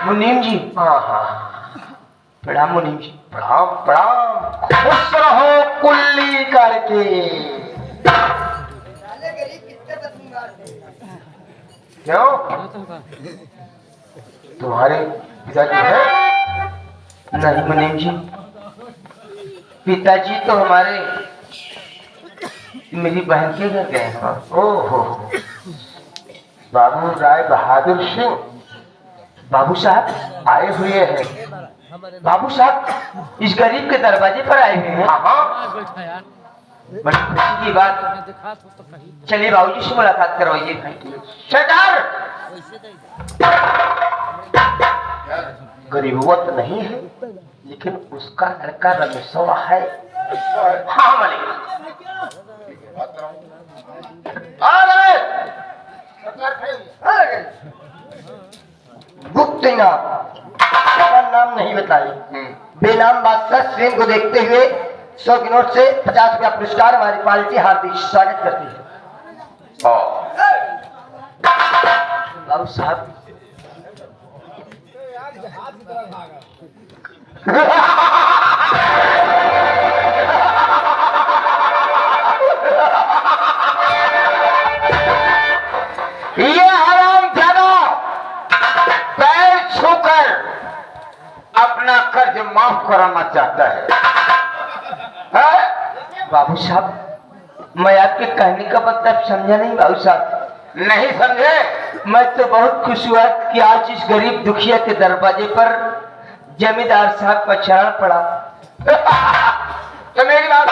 मुनीम जी। हाँ हाँ प्रणाम मुनीम जी। प्रणाम प्रणाम। खुश रहो कुल्ली करके। क्यों तुम्हारे पिताजी है? नहीं मुनीम जी, पिताजी तो हमारे मेरी बहन के घर गए हैं। ओहो, बाबू राय बहादुर सिंह बाबू साहब आए हुए हैं। बाबू साहब इस गरीब के दरवाजे पर आए हुए हैं। हाँ हाँ, बड़ी खुशी की बात। चलिए बाबूजी से मुलाकात करवाइए भाई। सरदार गरीबवत नहीं है, लेकिन उसका लड़का रमेशवा है। हाँ मालिक। गुप्त इनाम नाम नहीं बताए। बेनाम बादशाह स्वयं को देखते हुए 100 की नोट से 50 रुपया पुरस्कार हमारी पार्टी हार्दिक स्वागत करती है। बाबू साहब ये हरामजादा पैर छूकर अपना कर्ज माफ कराना चाहता है? बाबू साहब मैं आपके कहने का मतलब समझा नहीं। बाबू साहब नहीं समझे? मैं तो बहुत खुश हुआ कि आज इस गरीब दुखिया के दरवाजे पर जमींदार साहब का चरण पड़ा। तो मेरी बात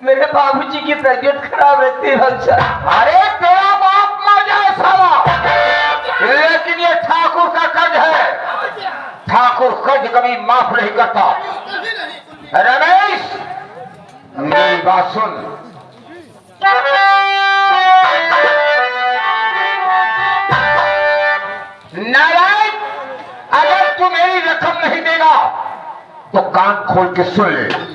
मेरे बाबूजी की तबीयत खराब रहती है बाबू साहब। अरे तेरा बाप मर जाए साला, लेकिन ये ठाकुर का कर्ज है। ठाकुर कर्ज कभी माफ नहीं करता। रमेश मेरी बात सुन, नारायण अगर तू मेरी रकम नहीं देगा तो कान खोल के सुन ले।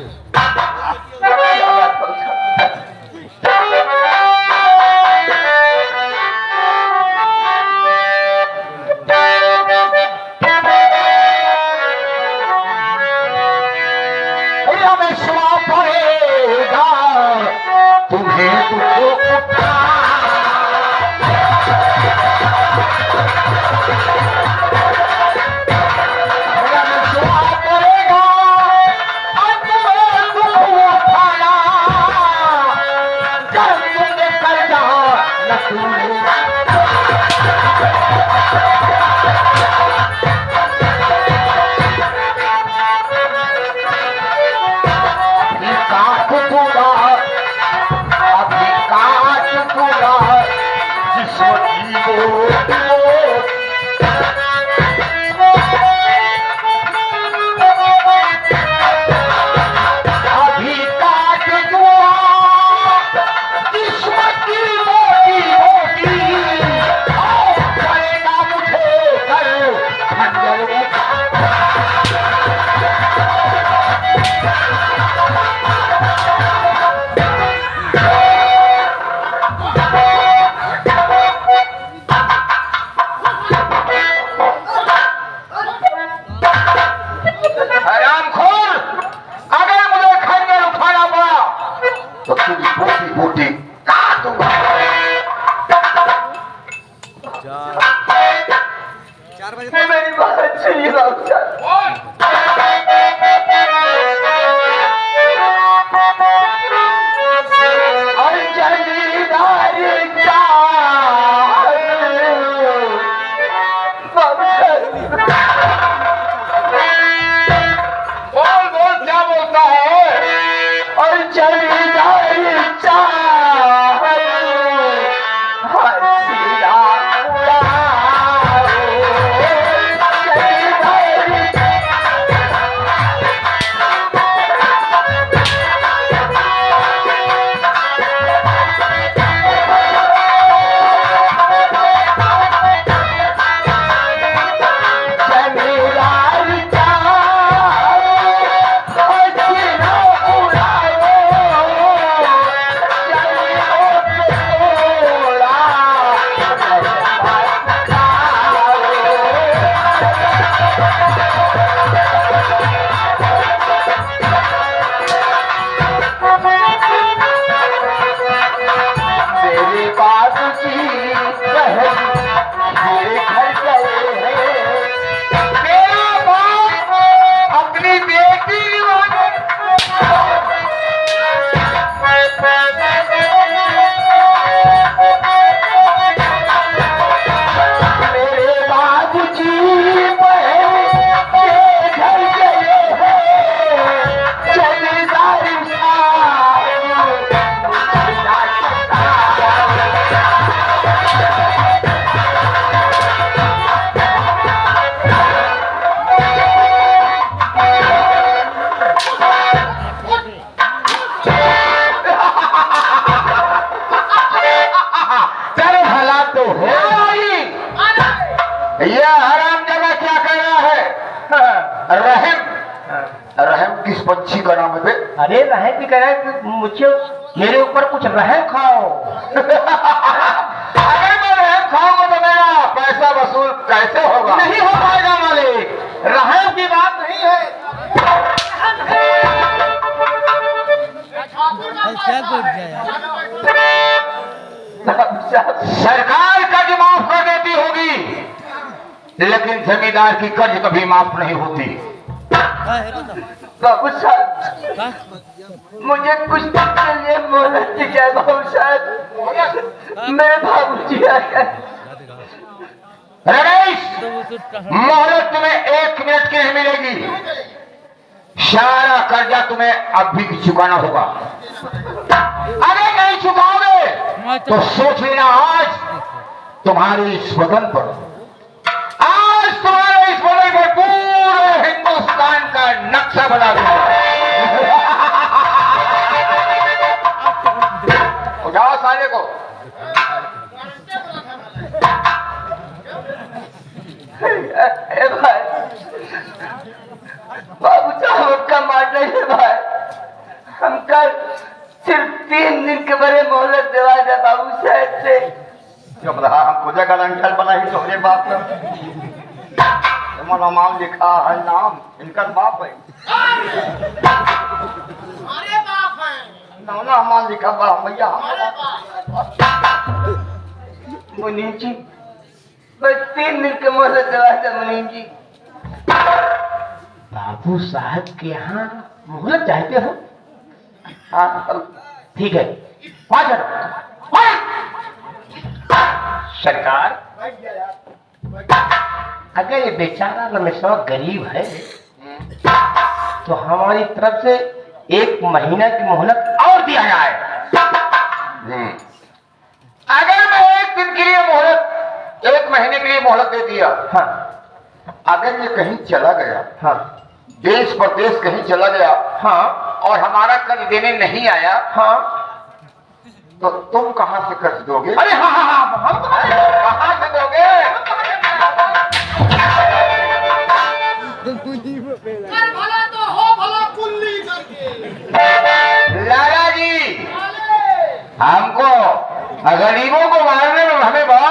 बच्ची का नाम है बे? अरे रहे भी कह रहे कि मुझे मेरे ऊपर कुछ रहम खाओ। अगर मैं रहम खाऊंगा तो मेरा पैसा वसूल कैसे होगा? नहीं हो पाएगा मालिक, रहम की बात नहीं है। क्या कर दिया यार? सरकार कर्ज माफ कर देती होगी, लेकिन जमींदार की कर्ज कभी माफ नहीं होती। बाबू साहब, का? मुझे कुछ दिन के लिए मोहलत दीजिए बाबू साहब, मेरे बाबू जी आ गए। रमेश, मोहलत तुम्हें 1 मिनट की नहीं मिलेगी। सारा कर्जा तुम्हें अब भी चुकाना होगा। अगर नहीं चुकाओगे तो सोच लेना आज तुम्हारे इस बदन पर, आज तुम्हारे इस बदन पर पूरे हिंदुस्तान का नक्शा बना दूंगा। उठाओ साले को। ए भाई, बाबू साहब आपका मारना है भाई, हम कल सिर्फ 3 दिन के बड़े मोहलत दिवा दे बाबू साहब से। जब रहा हम पूजा का रंगल बना ही तोहरे बाप का तुम्हारा नाम लिखा है, नाम इनका बाप है। हमारे बाप हैं, नाम हमारा लिखा बा भैया। हमारे बाप। मुनीम जी, बस 3 दिन के मोहलत दिवा दे मुनीम जी। बाबू साहब के यहाँ मोहलत चाहते हो? हाँ ठीक है, आ जाओ। सरकार, अगर ये बेचारा रमेशवा गरीब है तो हमारी तरफ से 1 महीना की मोहलत और दिया जाए। अगर मैं 1 दिन के लिए मोहलत, 1 महीने के लिए मोहलत दे दिया, हाँ अगर ये कहीं चला गया, हाँ देश प्रदेश कहीं चला गया हाँ और हमारा कर्ज देने नहीं आया, हाँ, तो तुम कहां से कर्ज दोगे? अरे हाँ हाँ हाँ, हम कहां से दोगे? कर भला तो हो भला कुल्ली करके। लाला जी, बोले, हमको गरीबों को मारने में हमें बड़ा